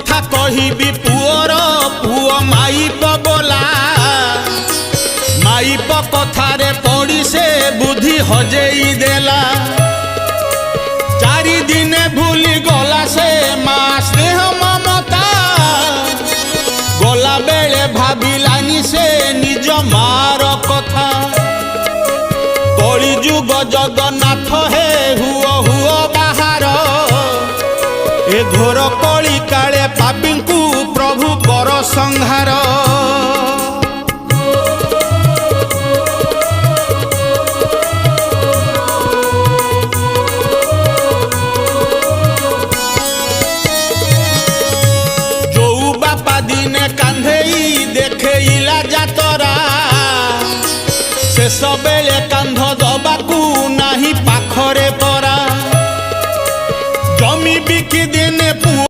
कथा कहिबी पुअर पुओ माइप बोला माइप कथारे पड़ी से बुद्धि हजेई देला चारि दिने भूली गला से माँ स्नेह ममता गला बेले भाविलानी से निज मार कथा कली जुग जगन्नाथ हे हुओ हुओ बाहर ए घोर कली काले पापी को प्रभु कर संहार दिने कांधेई देखेला जातरा से सबेले कांध दबाकू नाही पाखरे परा जमी बिकी दिने